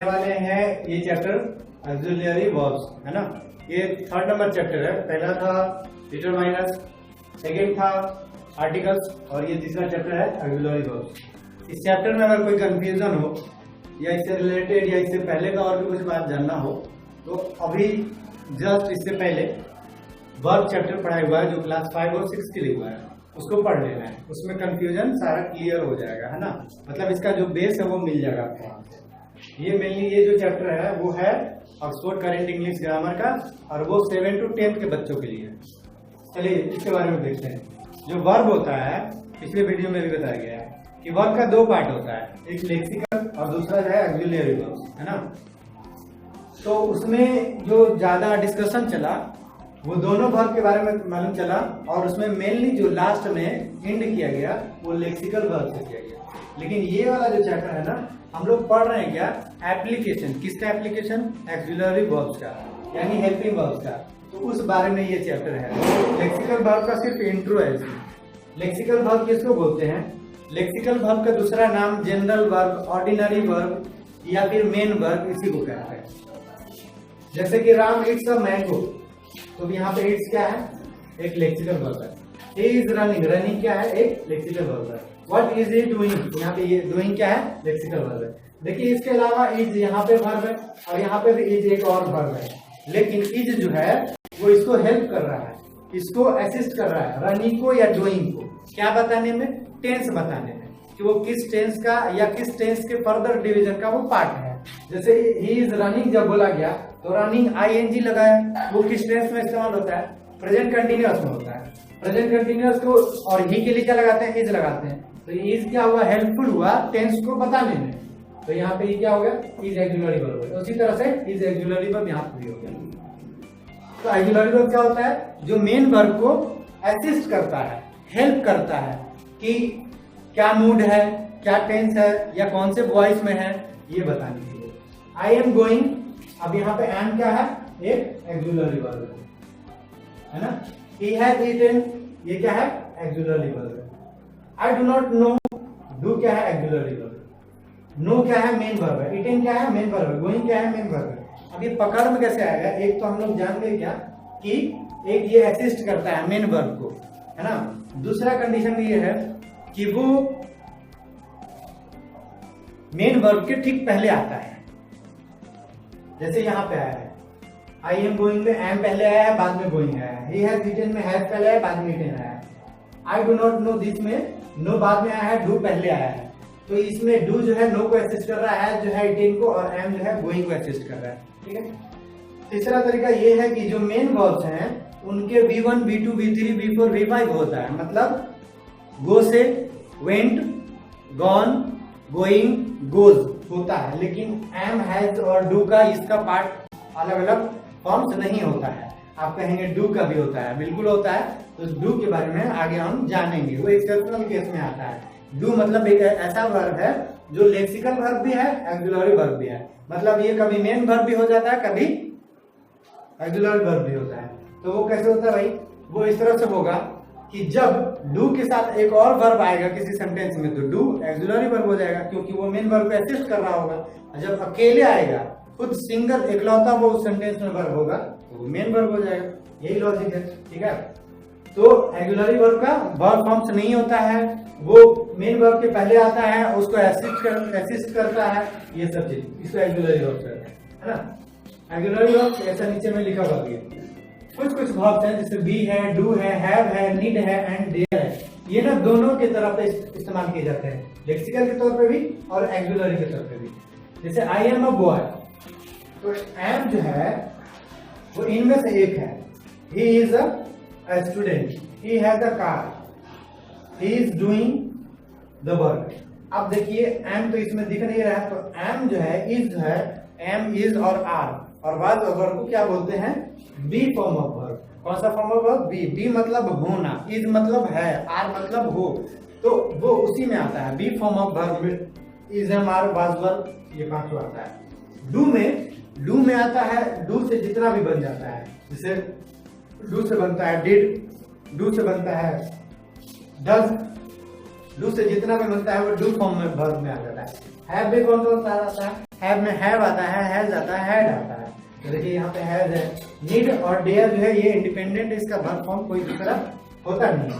वाले हैं ये चैप्टर ऑक्सिलरी वर्ब्स है ना। ये 3rd नंबर चैप्टर है। पहला था डिटरमाइनर्स, सेकंड था आर्टिकल्स और ये तीसरा चैप्टर है ऑक्सिलरी वर्ब्स। इस चैप्टर में अगर कोई कंफ्यूजन हो या इससे रिलेटेड या इससे पहले का और भी कुछ बात जानना हो तो अभी जस्ट इससे पहले वर्ब चैप्टर पढ़ाया हुआ है जो क्लास 5 और 6 के लिए हुआ है, उसको पढ़ लेना है। उसमें कंफ्यूजन सारा क्लियर हो जाएगा है ना। मतलब इसका जो बेस है वो मिल जाएगा आपको वहां से। ये मेनली ये जो चैप्टर है वो है ऑक्सफोर्ड करेंट इंग्लिश ग्रामर का और वो 7 to 10 के बच्चों के लिए है। चलिए इसके बारे में देखते हैं। जो वर्ब होता है पिछले वीडियो में भी बताया गया है कि वर्ब का 2 पार्ट होता है, एक लेक्सिकल और दूसरा जो है ऑक्सिलरी वर्ब है ना। तो उसमें जो ज्यादा डिस्कशन चला वो दोनों वर्ब के बारे में मालूम चला और उसमें मेनली जो लास्ट में एंड किया गया वो लेक्सिकल वर्ब से किया गया। लेकिन ये वाला जो चैप्टर है ना हम लोग पढ़ रहे हैं क्या एप्लीकेशन, किसका एप्लीकेशन, ऑक्सिलरी वर्ब्स का यानी हेल्पिंग वर्ब्स का। तो उस बारे में ये चैप्टर है। लेक्सिकल वर्ब का सिर्फ इंट्रो है इसमें। लेक्सिकल वर्ब किसको बोलते हैं? लेक्सिकल वर्ब का दूसरा नाम जनरल वर्ब, ऑर्डिनरी वर्ब या फिर मेन वर्ब इसी को कहते हैं। जैसे कि राम इट्स अ मैंगो, तो यहाँ पे इट्स क्या है? एक लेक्सिकल वर्ब है। ही इज रनिंग, रनिंग क्या है? एक लेक्सिकल वर्ब है। व्हाट इज ही डूइंग, यहाँ पे ये डूइंग क्या है? लेक्सिकल वर्ब है। देखिए इसके अलावा इज यहाँ पे वर्ब है और यहाँ पे भी इज एक और वर्ब है। लेकिन इज जो है वो इसको हेल्प कर रहा है, इसको असिस्ट कर रहा है रनिंग को या डूइंग को। क्या बताने में? टेंस बताने में कि वो किस टेंस का या किस टेंस के फर्दर डिवीजन का वो पार्ट है। जैसे ही इज रनिंग जब बोला गया तो रनिंग ING लगाया, वो किस टेंस में इस्तेमाल होता है? प्रेजेंट कंटिन्यूअस में होता है। प्रेजेंट कंटिन्यूअस को और ही के लिए क्या लगाते हैं? इज लगाते हैं। तो इज क्या हुआ? हेल्पफुल हुआ टेंस को बताने में। तो यहाँ पे ये क्या हो गया? इज ऑक्सिलरी वर्ब हो गया। उसी तरह से इज ऑक्सिलरी वर्ब यहाँ पे भी हो गया। तो ऑक्सिलरी वर्ब क्या होता है? जो मेन वर्ब को असिस्ट करता है, हेल्प करता है कि क्या मूड है, क्या टेंस है या कौन से वॉइस में है, ये बताने के लिए। आई एम गोइंग, अब यहाँ पे एम क्या है? एक ऑक्सिलरी वर्ब है ना। ही हैज ईटन, ये क्या है? ऑक्सिलरी वर्ब है। I do not know, do क्या है? Auxiliary verb. नो क्या है? मेन वर्ब है। ईटन क्या है? मेन वर्ब है। गोइंग क्या है? मेन वर्ब है। अब ये पकड़ में कैसे आएगा? एक तो हम लोग जान गए क्या कि एक ये असिस्ट करता है मेन वर्ब को है ना। दूसरा कंडीशन ये है कि वो मेन वर्ब के ठीक पहले आता है। जैसे यहाँ पे आया है आई एम गोइंग में एम पहले आया है, बाद में गोइंग आया है। ही हैज ईटन में हैज पहले आया, बाद में ईटन आया है। I do not know this में नो बाद में आया है, डू पहले आया है। तो इसमें डू जो है नो को असिस्ट कर रहा है, जो है ईटन को, और एम जो है गोइंग को असिस्ट कर रहा है। ठीक है। तीसरा तरीका ये है कि जो मेन वर्ब्स हैं उनके V1, V2, V3, V4, V5 होता है। मतलब गो से वेंट, गॉन, गोइंग, गोज होता है। लेकिन एम, हैज और डू का इसका पार्ट अलग अलग फॉर्म्स नहीं होता है। आप कहेंगे डू का भी होता है, बिल्कुल होता है। तो डू के बारे में आगे हम जानेंगे, वो एक्सेप्शनल केस में आता है। डू मतलब एक ऐसा वर्ब है जो लेक्सिकल वर्ब भी है, ऑक्सिलरी वर्ब भी है। मतलब ये कभी मेन वर्ब भी हो जाता है, कभी ऑक्सिलरी वर्ब भी होता है। तो वो कैसे होता है भाई? वो इस तरह से होगा कि जब डू के साथ एक और वर्ब आएगा किसी सेंटेंस में तो डू ऑक्सिलरी वर्ब हो जाएगा क्योंकि वो मेन वर्ब को असिस्ट कर रहा होगा। और जब अकेले आएगा, खुद सिंगल इकलौता वो उस सेंटेंस में वर्ब होगा तो वो मेन वर्ब हो जाएगा। यही लॉजिक है। ठीक है। तो ऑक्सिलरी वर्ब का वर्ब फॉर्म्स नहीं होता है, वो मेन वर्ब के पहले आता है, उसको असिस्ट करता है, ये सब चीज इसको ऑक्सिलरी वर्ब कहते हैं है ना। ऑक्सिलरी वर्ब ऐसा नीचे में लिखा हुआ है। कुछ वर्ब्स हैं जैसे बी है, डू है, हैव है, नीड है एंड देयर है। ये ना दोनों के तरफ पे इस्तेमाल किए जाते हैं, लेक्सिकल के तौर पे भी और ऑक्सिलरी के तौर पे भी। जैसे आई एम अ बॉय, तो एम जो है वो इनमें से एक है। He is a student, he has a car, he is doing the work. अब देखिए एम तो इसमें दिख नहीं रहा है, तो एम जो है, इज जो है, एम, इज और आर, और बाद वर्ब को क्या बोलते हैं? Be form of verb. कौन सा form of verb? Be. Be मतलब होना, इज मतलब है, आर मतलब हो, तो वो उसी में आता है। बी फॉर्म ऑफ वर्ब में is, am, are, was verb, ये पांचों आता है। डू में आता है, डू से जितना भी बन जाता है। जैसे डू से बनता है डिड, डू से बनता है डज, डू से जितना भी बनता है वो डू फॉर्म में वर्ब में आ जाता है। हैव भी कौन सा आता है? हैव में हैव आता है, हैज आता है, हैड आता है। तो देखिए यहाँ पे हैज है। नीड और डेयर जो है ये इंडिपेंडेंट, इसका वर्ब फॉर्म कोई दूसरा होता नहीं है।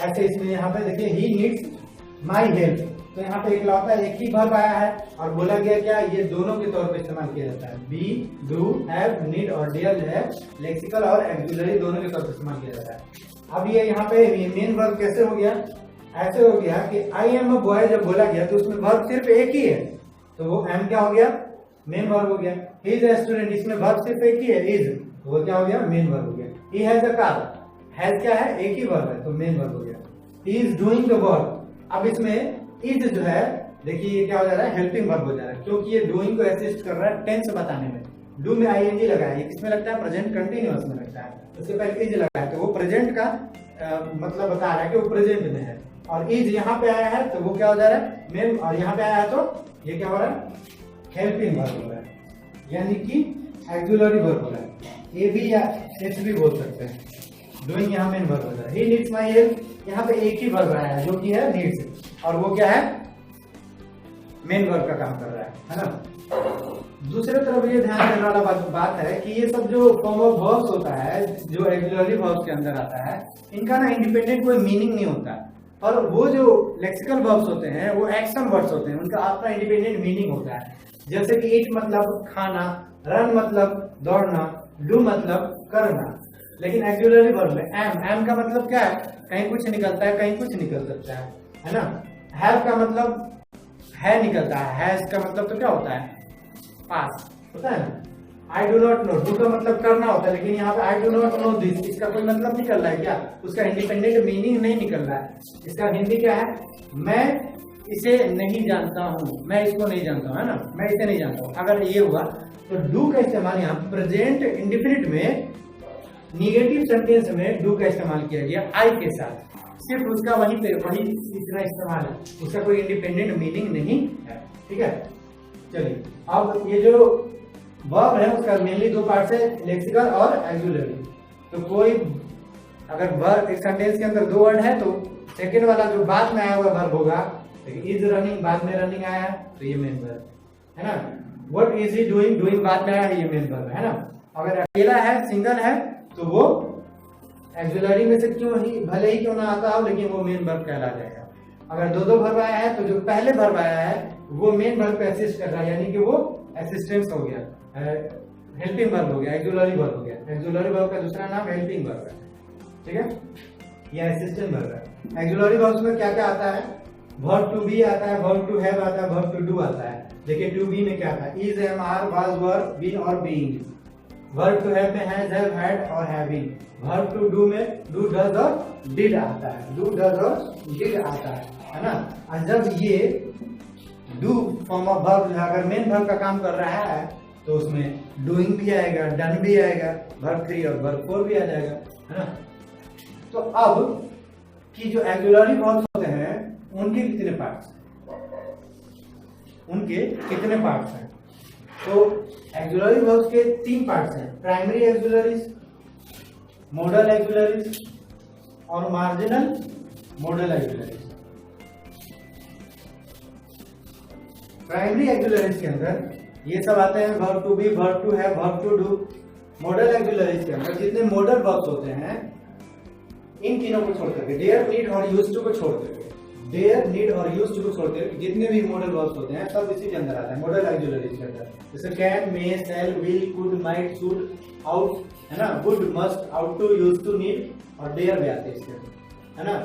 ऐसे इसमें यहाँ पे देखिए ही नीड्स माई हेल्प, तो यहाँ पे इकलौता एक ही वर्ब आया है और बोला गया क्या, ये दोनों के तौर पे इस्तेमाल किया जाता है। बी, डू, हैव, नीड और डेयर जो है लेक्सिकल और एक्सिलरी दोनों के तौर पे इस्तेमाल किया जाता है। अब ये यहाँ पे मेन वर्ब कैसे हो गया, ऐसे हो गया कि आई एम अ बॉय जब बोला गया तो उसमें वर्ब सिर्फ एक ही है, तो वो एम क्या हो गया, मेन वर्ब हो गया। ही इज अ स्टूडेंट, इसमें वर्ब सिर्फ एक ही है, इज, तो वो क्या हो गया, मेन वर्ब हो गया। He has a car, has क्या है, एक ही वर्ब है, तो मेन वर्ब हो गया। He is doing the work, अब इसमें इज जो है देखिए ये क्या हो जा रहा है, हेल्पिंग वर्ब हो जा रहा है, क्योंकि ये डूइंग को असिस्ट कर रहा है टेंस बताने में। डू में आईएनजी लगा है, ये किसमें लगता है, प्रेजेंट कंटिन्यूअस में लगता है, उसके पहले इज लगा है, तो वो प्रेजेंट का मतलब बता रहा है कि वो प्रेजेंट में है। और इज यहाँ पे आया है तो वो क्या हो जा रहा है, मेन, और यहाँ पे आया है तो ये क्या हो रहा है, हेल्पिंग वर्ब हो रहा है, यानी कि एक्सिलरी वर्ब हो रहा है। ए भी या एच भी बोल सकते हैं। डूइंग यहाँ मेन वर्ब हो रहा है। ही नीड्स माई हेल्प, यहाँ पे एक ही वर्ब आया है जो कि है नीड्स, और वो क्या है, मेन वर्ब का काम कर रहा है ना। दूसरे तरफ ये ध्यान देने वाला बात है कि ये सब जो फॉर्म ऑफ वर्ब्स होता है जो एक्सिलरी वर्ब्स के अंदर आता है, इनका ना इंडिपेंडेंट कोई मीनिंग नहीं होता, और वो जो लेक्सिकल वर्ब्स होते हैं वो एक्शन वर्ड्स होते हैं, उनका अपना इंडिपेंडेंट मीनिंग होता है। जैसे कि ईट मतलब खाना, रन मतलब दौड़ना, डू मतलब करना। लेकिन एक्सिलरी वर्ब में एम का मतलब क्या है, कहीं कुछ निकलता है, कहीं कुछ निकल सकता है ना। हैव का मतलब है निकलता है, हैज का मतलब तो क्या होता है, पास होता है ना। I do not know, do का मतलब करना होता है, लेकिन यहाँ पे I do not know this, इसका कोई मतलब निकल रहा है क्या, उसका इंडिपेंडेंट मीनिंग नहीं निकल रहा है। इसका हिंदी क्या है, मैं इसे नहीं जानता हूँ, मैं इसको नहीं जानता हूँ, है ना, मैं इसे नहीं जानता हूँ। अगर ये हुआ तो डू का इस्तेमाल यहाँ प्रेजेंट इंडेफिनिट में निगेटिव सेंटेंस में डू का इस्तेमाल किया गया आई के साथ, सिर्फ उसका वही इतना इस्तेमाल है, उसका कोई इंडिपेंडेंट मीनिंग नहीं है। ठीक है, चलिए अब ये जो वर्ब है उसका मेनली दो पार्ट है, लेक्सिकल और एक्सिलरी। तो कोई अगर वर्ब एक सेंटेंस के अंदर दो वर्ड है तो सेकंड वाला जो बाद में आया हुआ वर्ब होगा, इज रनिंग बाद में रनिंग आया है तो ये मेन वर्ब है ना। What is he doing, doing बाद में आया है, ये मेन वर्ब है ना। अगर अकेला है, सिंगल है, तो वो एक्सिलरी में से क्यों ही भले ही क्यों ना आता हो, लेकिन वो मेन वर्ब कहला जाएगा। अगर दो दो वर्ब आया है तो जो पहले वर्ब आया है वो मेन वर्ब पे असिस्ट कर रहा है, यानी कि वो असिस्टेंस हो गया, हेल्पिंग वर्ब हो गया, एक्सिलरी वर्ब हो गया। एक्सिलरी वर्ब का दूसरा नाम हेल्पिंग वर्ब है, ठीक है, या असिस्टेंट वर्ब है। एक्सिलरी वर्ब्स में क्या क्या आता है, वर्ब टू बी आता है, वर्ब टू हैव आता है, वर्ब टू डू आता है। देखिए टू बी में क्या आता है, is, am, are, was, were, been और बीइंग। वर्ब टू हैव में हैज, हैव, हैड और हैविंग। वर्ब टू डू में डू, डज और डिड आता है, डू, डज और डिड आता है ना। और जब ये डू फॉर्म ऑफ वर्ब अगर मेन वर्ब का काम कर रहा है तो उसमें डूइंग भी आएगा, डन भी आएगा, वर्ब 3 और वर्ब 4 भी आ जाएगा, है ना। तो अब की जो एक्सिलरी वर्ब्स होते हैं उनके कितने पार्ट्स, उनके कितने पार्ट्स हैं? तो एक्सिलरी वर्ब्स के 3 पार्ट्स हैं, प्राइमरी एक्सिलरीज, मॉडल एक्सिलरीज और marginal modal auxiliaries. Primary auxiliaries के अंदर ये सब आते हैं, verb to be, verb to have, verb to do. Modal auxiliaries के अंदर जितने मॉडल वर्ब्स होते हैं इन तीनों को छोड़ करके, डेयर, नीड और यूज्ड टू को छोड़ करके, डेयर, नीड और यूज्ड टू को छोड़ करके जितने भी मॉडल वर्ब्स होते हैं सब इसी के अंदर आते हैं, मॉडल एक्सिलरीज के अंदर। जैसे can, may, shall, will, could, might, should, ought, है ना, would, must, ought to, used to, need और डेयर भी आते हैं इसके अंदर, है ना।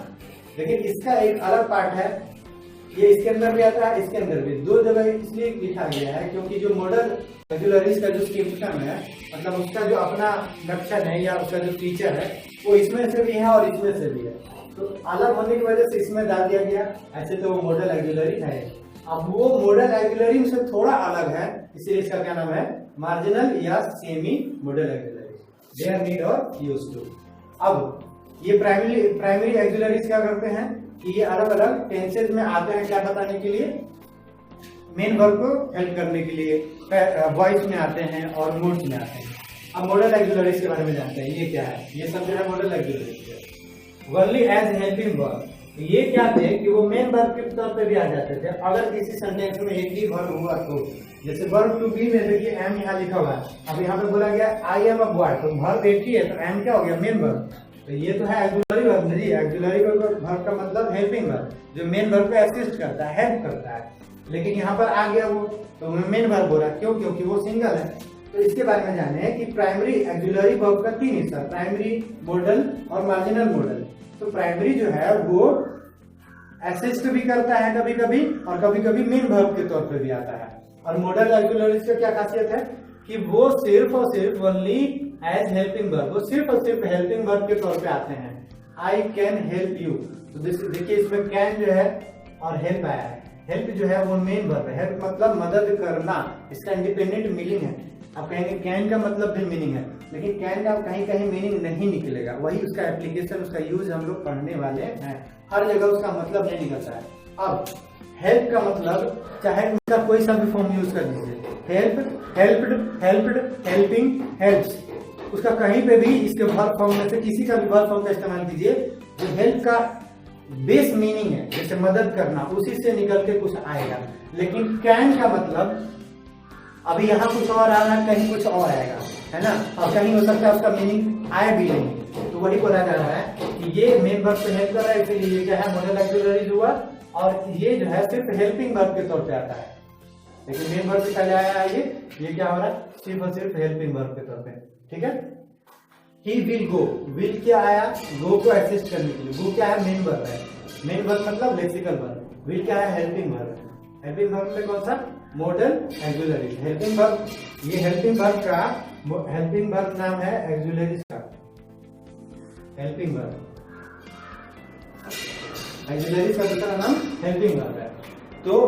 लेकिन इसका एक अलग पार्ट है, ये इसके अंदर भी आता है, इसके अंदर भी। दो जगह इसलिए लिखा गया है क्योंकि जो मॉडल एक्सिलरीज का जो सिस्टम है, मतलब उसका जो अपना लक्षण है या उसका जो फीचर है वो इसमें से भी है और इसमें से भी है, तो अलग होने की वजह से इसमें डाल दिया गया। ऐसे तो वो मॉडल एक्सिलरी है, अब वो मॉडल एक्सिलरी से थोड़ा अलग है, इसीलिए इसका क्या नाम है, मार्जिनल या semi modal auxiliary, dare, need और यूज्ड टू। अब ये प्राइमरी एक्सिलरीज क्या करते हैं कि ये अलग अलग टेंसेज में आते हैं, क्या बताने के लिए, मेन वर्ब को हेल्प करने के लिए, वॉइस में आते हैं और मूड्स में आते हैं। अब मॉडल एक्सिलरीज के बारे में जानते हैं, ये क्या है, ये सब जो है modal auxiliaries. Only as helping verb, ये क्या थे कि वो मेन वर्ब के तौर पे भी आ जाते थे अगर किसी सेंटेंस में एक ही वर्ब हुआ तो। जैसे वर्ब टू बी में देखिए एम यहाँ लिखा हुआ है, अब यहाँ पे बोला गया आई एम अ बॉय, तो वर्ब एक ही है, तो एम क्या हो गया, मेन वर्ब। तो ये तो है ऑक्सिलरी वर्ब जी, ऑक्सिलरी वर्ब का मतलब हेल्पिंग वर्ब, जो मेन वर्ब को असिस्ट करता है, हेल्प करता है। लेकिन यहाँ पर आ गया वो, तो मेन वर्ब बोला, क्यों, क्योंकि वो सिंगल है। तो इसके बारे में जाने हैं कि प्राइमरी ऑक्सिलरी वर्ब का 3 हिस्सा, प्राइमरी, मॉडल और मार्जिनल मॉडल। तो प्राइमरी जो है वो असिस्ट भी करता है कभी कभी, और कभी कभी मेन वर्ब के तौर पे भी आता है। और मॉडल ऑक्सिलरीज का क्या खासियत है कि वो सिर्फ और सिर्फ ओनली एज हेल्पिंग वर्ब, वो सिर्फ और सिर्फ हेल्पिंग वर्ब के तौर पे आते हैं। आई कैन हेल्प यू, तो देखिए इसमें कैन जो है और हेल्प आया है। हेल्प जो है वो मेन वर्ब है, हेल्प मतलब मदद करना, इसका इंडिपेंडेंट मीनिंग है। आप कहेंगे कैन का मतलब भी मीनिंग है, लेकिन कैन का कहीं कहीं मीनिंग नहीं निकलेगा, वही उसका एप्लीकेशन, उसका यूज हम लोग पढ़ने वाले हैं। हर जगह उसका मतलब नहीं निकलता है। अब हेल्प का मतलब चाहे उसका कोई सा भी फॉर्म यूज कर लीजिए, help, helped, helped, helping, helps, उसका कहीं पे भी इसके वर्ब फॉर्म में से किसी का भी वर्ब फॉर्म का इस्तेमाल कीजिए, जो हेल्प का बेस मीनिंग है, जैसे मदद करना, उसी से निकल के कुछ आएगा। लेकिन कैन का मतलब अभी यहाँ कुछ और आ रहा है, कहीं कुछ और आएगा, है ना, और कहीं हो सकता है उसका मीनिंग आए भी नहीं। तो वही बोला जा रहा है कि ये मेन वर्ब से हेल्प कर रहा है, इसलिए ये क्या है, मॉडल ऑक्सिलरीज हुआ, और ये जो है सिर्फ हेल्पिंग वर्ब के तौर पे आता है। लेकिन मेन वर्ब से पहले आया है ये क्या हो रहा है, सिर्फ और सिर्फ हेल्पिंग वर्ब के तौर पे। ठीक है, ही विल गो, विल क्या आया, गो को असिस्ट करने के लिए, गो क्या है, मेन वर्ब है, मेन वर्ब मतलब लेक्सिकल वर्ब, विल क्या है, हेल्पिंग वर्ब। हेल्पिंग वर्ब में कौन सा, मॉडल ऑक्सिलरी। हेल्पिंग वर्ब, ये हेल्पिंग वर्ब का, हेल्पिंग वर्ब नाम है ऑक्सिलरीज का, हेल्पिंग वर्ब, ऑक्सिलरीज का दूसरा नाम हेल्पिंग वर्ब है। तो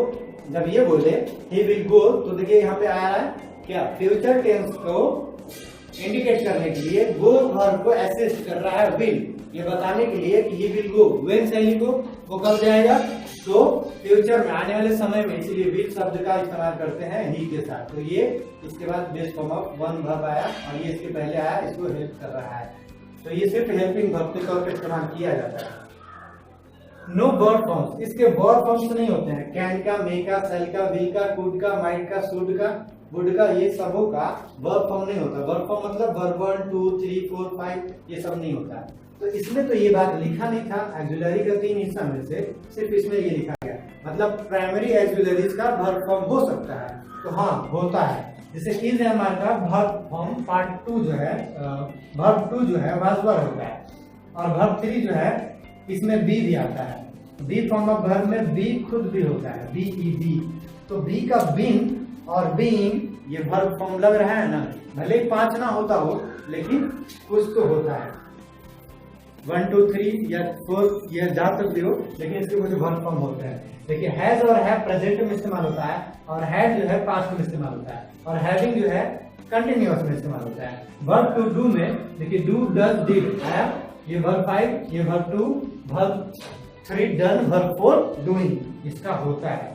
जब ये बोले ही विल गो, तो देखिए यहाँ पे आया है क्या, फ्यूचर टेंस को इंडिकेट करने के लिए गो वर्ब को असिस्ट कर रहा है विल, ये बताने के लिए कि ही विल गो, व्हेन से ही को, वो कब जाएगा, तो फ्यूचर में, आने वाले समय में, इसलिए विल शब्द का इस्तेमाल करते हैं ही के साथ। तो ये इसके बाद base form of one verb आया, और ये इसके पहले आया, इसको हेल्प कर रहा है। तो ये सिर्फ हेल्पिंग वर्ब के तौर पर इस्तेमाल किया जाता है। नो वर्ब फॉर्म्स, इसके वर्ब फॉर्म्स नहीं होते हैं, कैन का, मे का, सेल का, विल का, कुड का, माइट का, शुड का, वुड का, ये सबों का वर्ब फॉर्म नहीं होता। वर्ब फॉर्म मतलब वर्ब 1 2 3 4 5 ये सब नहीं होता। तो इसमें तो ये बात लिखा नहीं था, ऑक्सिलरी का 3 हिस्सा में से सिर्फ इसमें ये लिखा गया, मतलब प्राइमरी ऑक्सिलरीज का वर्ब फॉर्म हो सकता है, तो हाँ होता है। जैसे कि हमारे का वर्ब फॉर्म पार्ट 2 जो है, वर्ब 2 जो है वाजवर होता है, और वर्ब 3 जो है इसमें बी भी आता है। बी फॉर्म ऑफ वर्ब में बी खुद भी होता है, बी ई बी। तो बी का बीन और बीइंग, ये वर्ब फॉर्म लग रहा है ना, भले 5 ना होता हो लेकिन कुछ तो होता है, 1 2 3 या 4 या जहां तक भी हो, लेकिन इसके कुछ वर्ब फॉर्म होते हैं। देखिए हैज और है प्रेजेंट में इस्तेमाल होता है, और हैड जो है पास्ट में इस्तेमाल होता है, और हैविंग जो है कंटिन्यूअस में इस्तेमाल होता है। वर्ब टू डू में देखिए डू, डज, डिड, हैव, ये वर्ब 5, ये verb 2, verb 3 done, verb 4 doing, इसका होता है।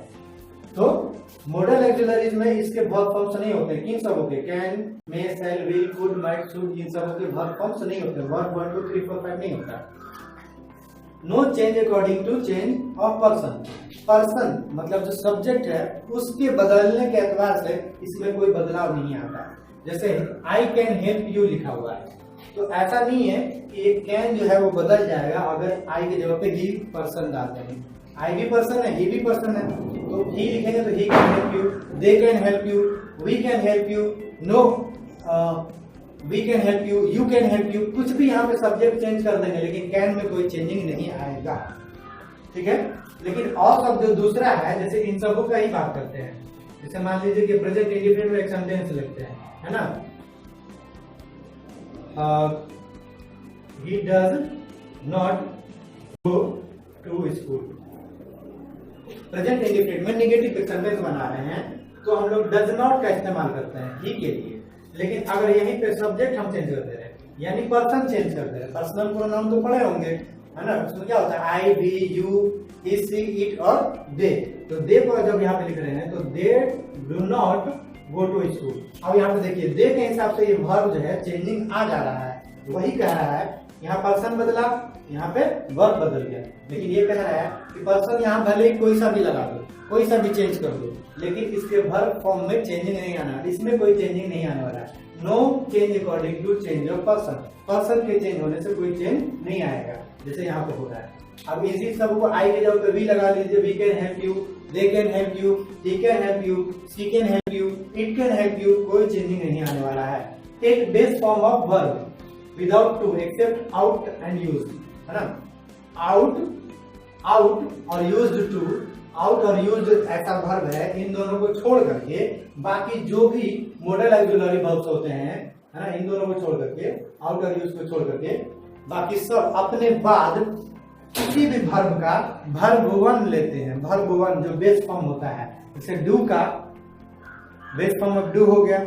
तो मॉडल ऑक्सिलरीज में इसके वर्ब फॉर्म्स नहीं होते, किन सबों के, can, may, shall, will, could, might, should, इन सबों के वर्ब फॉर्म्स नहीं होते, वर्ब 1 2 3 4 5 नहीं होता। No change according to change of person, person मतलब जो सब्जेक्ट है उसके बदलने के एतबार से इसमें कोई बदलाव नहीं आता। जैसे आई कैन हेल्प यू लिखा हुआ है, तो ऐसा नहीं है कि कैन जो है वो बदल जाएगा अगर आई की जगह पे ही पर्सन डालते हैं। आई भी पर्सन है, ही भी पर्सन है, तो ही लिखेंगे तो he can help you, they can help you, we can help you, no we can help you, you can help you, कुछ भी यहाँ पे सब्जेक्ट चेंज कर देंगे, लेकिन कैन में कोई चेंजिंग नहीं आएगा। ठीक है, लेकिन और शब्द जो दूसरा है, जैसे इन सबों का ही बात करते हैं। जैसे मान लीजिए कि प्रेजेंट इंडिफिनिट में एक सेंटेंस लिखते हैं, है ना, he does not go to school। Present indefinite में नेगेटिव सेंटेंस बना रहे हैं, तो हम लोग डज नॉट का इस्तेमाल करते हैं ही के लिए। लेकिन अगर यहीं पे सब्जेक्ट हम चेंज कर दे रहे हैं, यानी पर्सन चेंज कर दे रहे हैं, पर्सनल प्रोनाउन तो पढ़े होंगे, है ना, उसमें क्या होता है, I, we, you, he, she, it और दे। तो दे को जब यहाँ पे लिख रहे हैं तो they do not go to school. अब यहाँ पे देखिए दे के हिसाब से ये वर्ब जो है चेंजिंग आ जा रहा है, वही कह रहा है यहाँ पर्सन बदला, यहाँ पे वर्ब बदल गया। लेकिन ये कह रहा है कि पर्सन यहाँ भले ही कोई सा भी लगा दो, कोई सा भी चेंज कर दो, लेकिन इसके वर्ब फॉर्म में चेंजिंग नहीं आना, इसमें कोई चेंजिंग नहीं आने वाला है। No change according to change of person, person के चेंज होने से कोई चेंज नहीं आएगा, जैसे यहाँ पे हो रहा है। अब इसी सब को आई के जाओ तो वी लगा लीजिए, we can help you, they can help you, he can help you, she can help you, it can help you, कोई चेंजिंग नहीं आने वाला है। एक base form of verb without to except ought and use, है ना। Ought, ought और used to, ought और यूज्ड ऐसा वर्ब है, इन दोनों को छोड़ करके बाकी जो भी मॉडल ऑक्सिलरी वर्ब्स होते हैं, है ना, इन दोनों को छोड़ करके, आउट और यूज को छोड़ करके बाकी सब अपने बाद किसी भी वर्ब का वर्ब वन लेते हैं। वर्ब वन जो बेस फॉर्म होता है, जैसे डू का बेस फॉर्म ऑफ डू हो गया,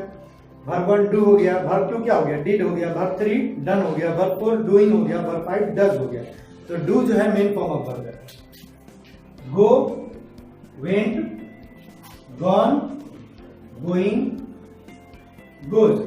वर्ब वन डू हो गया, वर्ब टू क्या हो गया, डिड हो गया, वर्ब थ्री डन हो गया, वर्ब फोर डूइंग हो गया, वर्ब फाइव डज हो गया। तो डू जो है मेन फॉर्म ऑफ वर्ब है। गो, वेंट, गॉन, गोइंग, गोज,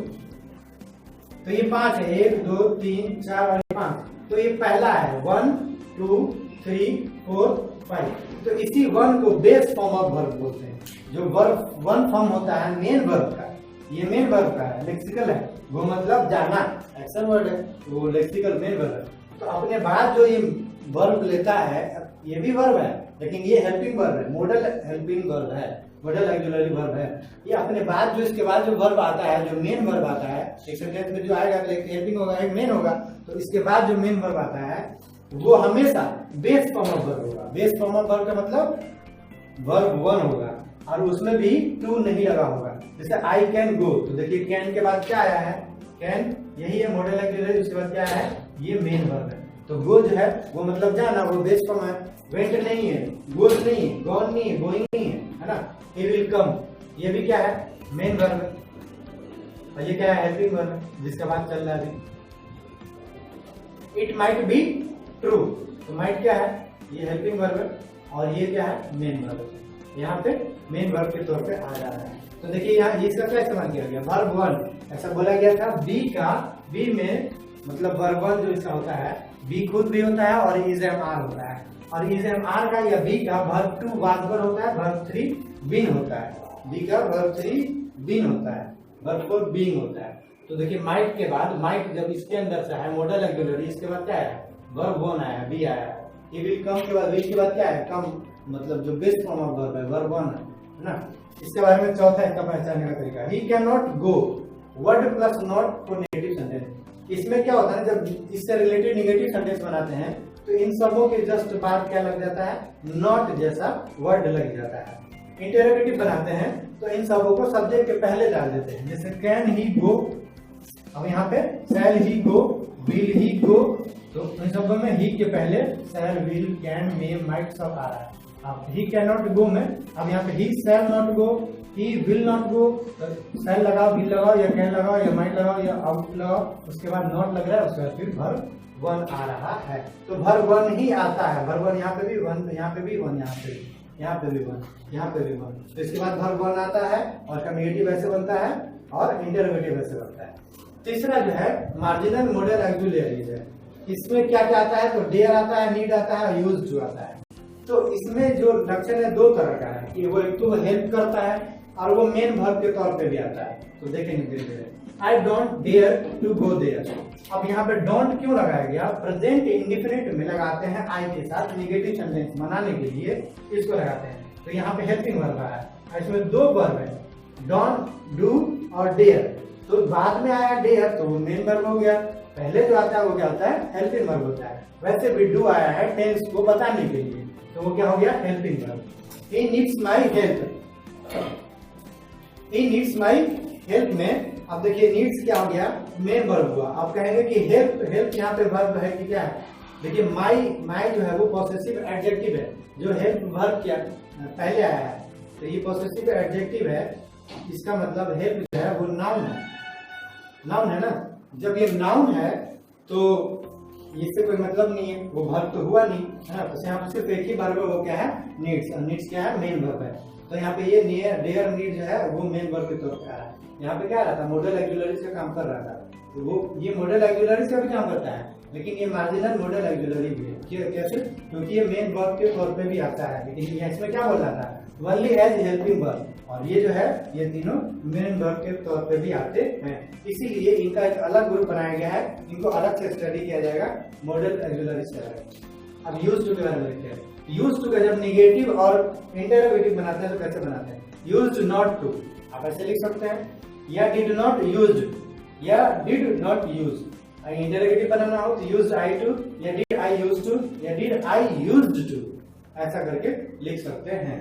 तो ये 5 है, 1 2 3 4 और 5। तो ये पहला है 1 2 3 4 5। तो इसी वन को बेस फॉर्म ऑफ वर्ब बोलते हैं। जो वर्ब वन फॉर्म होता है मेन वर्ब का, ये मेन वर्ब का है, लेक्सिकल है, वो मतलब जाना, एक्शन वर्ड है, वो लेक्सिकल मेन वर्ब है। तो अपने बाद जो ये वर्ब लेता है, ये भी वर्ब है, लेकिन ये हेल्पिंग वर्ब है, मॉडल हेल्पिंग वर्ब है, मॉडल ऑक्सिलरी वर्ब है। ये अपने बाद जो इसके बाद जो वर्ब आता है, जो मेन वर्ब आता है, एक सेंटेंस में जो आएगा, एक हेल्पिंग होगा, एक मेन होगा, तो इसके बाद जो मेन वर्ब आता है वो हमेशा बेस फॉर्म ऑफ वर्ब होगा। बेस फॉर्म ऑफ वर्ब का मतलब वर्ब वन होगा और उसमें भी टू नहीं लगा होगा। जैसे आई कैन गो, तो देखिए कैन के बाद क्या आया है, कैन, यही है मॉडल ऑक्सिलरी, उसके बाद क्या है, ये मेन वर्ब है। तो गो जो है वो मतलब जाना, वो बेस फॉर्म है। वेंट नहीं है, गोज नहीं है, गॉन नहीं है, गोइंग नहीं है ना। ही विल कम, ये भी क्या है, मेन वर्ब है, और ये क्या है, हेल्पिंग वर्ब है, जिसका बात चल रहा है। इट माइट बी ट्रू, तो माइट क्या है, ये हेल्पिंग वर्ब है, और ये क्या है, मेन वर्ब है। यहाँ पे मेन वर्ब के तौर पे आ जा रहा है। तो देखिए यहाँ इसका क्या इस्तेमाल किया गया, वर्ब वन, ऐसा बोला गया था। बी का, बी में मतलब वर्ब वन जो इसका होता है, बी खुद भी होता है और इज एम आर होता है, और इज एम आर का या बी का वर्ब टू वाज वन होता है, वर्ब थ्री बीन होता है, बी का वर्ब थ्री बीन होता है, वर्ब फोर बीइंग होता है। तो देखिए माइट के बाद, माइट जब इसके अंदर से है मॉडल ऑक्सिलरी, इसके बाद क्या है, वर्ब वन आया, बी आया। ही विल कम के बाद, विल के बाद क्या है, कम, मतलब जो बेस फॉर्म ऑफ वर्ब है, वर्ब वन है ना। इसके बारे में चौथा इसका पहचानने का तरीका, he can not go, word plus not for negative sentence. इसमें क्या होता है, जब इससे रिलेटेड नेगेटिव सेंटेंस बनाते हैं तो इन सबों के जस्ट बाद क्या लग जाता है, नॉट जैसा वर्ड लग जाता है। इंटरोगेटिव बनाते हैं तो इन सबों को सब्जेक्ट के पहले डाल देते हैं, जैसे कैन ही गो, अब यहाँ पे शैल ही गो, विल ही गो, तो इन सबों में ही के पहले शैल, विल, कैन, मे, माइट सब आ रहा है। अब ही कैन नॉट गो में, अब यहाँ पे he shall not go, he will not go, shall लगाओ, विल लगाओ, या कैन लगाओ, या माइट लगाओ, या आउट लगाओ, उसके बाद नॉट लग रहा है, उसके बाद फिर वर्ब वन आ रहा है। तो वर्ब वन ही आता है, वर्ब वन यहाँ पे भी वन, यहाँ पे भी वन, यहाँ पे भी, यहाँ पे भी वन, यहाँ पे भी वन। तो इसके बाद वर्ब वन आता है और इसका नेगेटिव ऐसे बनता है और इंटरोगेटिव ऐसे बनता है। तीसरा जो है मार्जिनल मॉडल ऑक्सिलरीज है। इसमें क्या क्या आता है, तो डेयर आता है, नीड आता है और यूज जो आता है। तो इसमें जो लक्षण है दो तरह का है, कि वो एक तो हेल्प करता है और वो मेन वर्ब के तौर पे भी आता है। तो देखेंगे धीरे धीरे, I don't dare to go there. अब यहाँ पे डोंट क्यों लगाया गया, प्रेजेंट इंडिफिनिट में लगाते हैं आई के साथ, नेगेटिव सेंटेंस बनाने के लिए इसको लगाते हैं। तो यहाँ पे हेल्पिंग वर्ब है, इसमें दो वर्ब है, डोंट, डू और डेयर। तो बाद में आया डेयर तो वो मेन वर्ब हो गया, पहले जो आता है वो क्या होता है, हेल्पिंग वर्ब होता है। वैसे भी डू आया है टेंस को बताने के लिए, तो वो क्या हो गया, helping verb. He needs my help, he needs my help में, अब देखिए नीड्स क्या हो गया, मेन वर्ब हुआ। आप कहेंगे कि हेल्प, हेल्प यहाँ पे वर्ब है कि क्या है, देखिए माई, माई जो है वो पॉसेसिव एडजेक्टिव है, जो हेल्प वर्ब क्या पहले आया है, तो ये पॉसेसिव एडजेक्टिव है। इसका मतलब हेल्प जो है वो नाउन है, नाउन है ना। जब ये नाउन है तो इससे कोई मतलब नहीं है, वो वर्ब तो हुआ नहीं है ना। तो यहाँ पे सिर्फ एक ही वर्ब है, वो क्या है, नीड्स, और नीड्स क्या है, मेन वर्ब है। तो यहाँ पे ये डेयर नीड जो है वो मेन वर्ब के तौर पे आ रहा है। यहाँ पे क्या रहा था, मॉडल ऑक्सिलरीज का काम कर रहा था, तो वो ये मॉडल ऑक्सिलरीज का भी काम करता है, लेकिन ये मार्जिनल मॉडल ऑक्सिलरी भी है। कैसे? क्योंकि ये मेन वर्ब के तौर पे भी आता है, लेकिन ये इसमें क्या बोल रहा था, ओनली एज हेल्पिंग वर्ब, और ये जो है ये तीनों मेन वर्ब के तौर पे भी आते हैं। इसीलिए इनका एक अलग ग्रुप बनाया गया है, इनको अलग से स्टडी किया जाएगा मॉडल ऑक्सिलरी से। अब यूज टू के बारे में देखते हैं। यूज टू का जब नेगेटिव और इंटरोगेटिव बनाते हैं तो कैसे बनाते हैं? यूज्ड नॉट टू, आप ऐसे लिख सकते हैं, या डिड नॉट यूज्ड, या डिड नॉट यूज। इंटरोगेटिव बनाना हो तो यूज्ड आई टू, या डिड आई यूज्ड टू, या डिड आई यूज्ड टू, ऐसा करके लिख सकते हैं।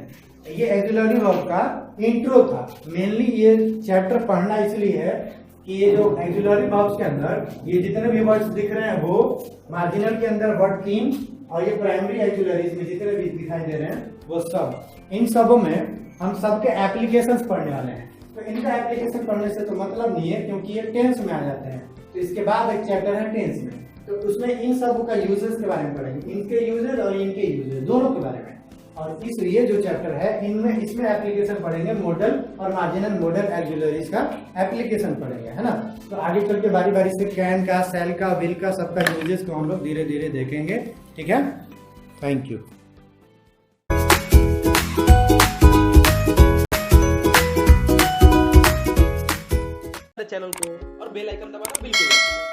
ये ऑक्सिलरी वर्ब का इंट्रो था। मेनली ये चैप्टर पढ़ना इसलिए है कि ये जो ऑक्सिलरी वर्ब्स के अंदर ये जितने भी वर्ड्स दिख रहे हैं वो मार्जिनल के अंदर वर्ड 3 और ये प्राइमरी ऑक्सिलरीज में जितने भी दिखाई दे रहे हैं वो सब, इन सबों में हम सबके एप्लीकेशंस पढ़ने वाले हैं। तो इनका एप्लीकेशन पढ़ने से तो मतलब नहीं है, क्योंकि ये टेंस में आ जाते हैं। तो इसके बाद एक चैप्टर है टेंस में, तो उसमें इन सब का यूजेस के बारे में पढ़ेंगे, इनके यूजेस और इनके यूजेस दोनों के बारे में। और इसलिए जो चैप्टर है इनमें इसमें एप्लीकेशन पढ़ेंगे, मॉडल और मार्जिनल मॉडल ऑक्सिलरीज का एप्लीकेशन पढ़ेंगे, है ना। तो आगे चल के बारी बारी से कैन का, सेल का, विल का, सबका यूजेस को हम लोग धीरे धीरे देखेंगे। ठीक है, थैंक यू। चैनल को और बेल आइकन दबाना बिल्कुल मत भूलिए।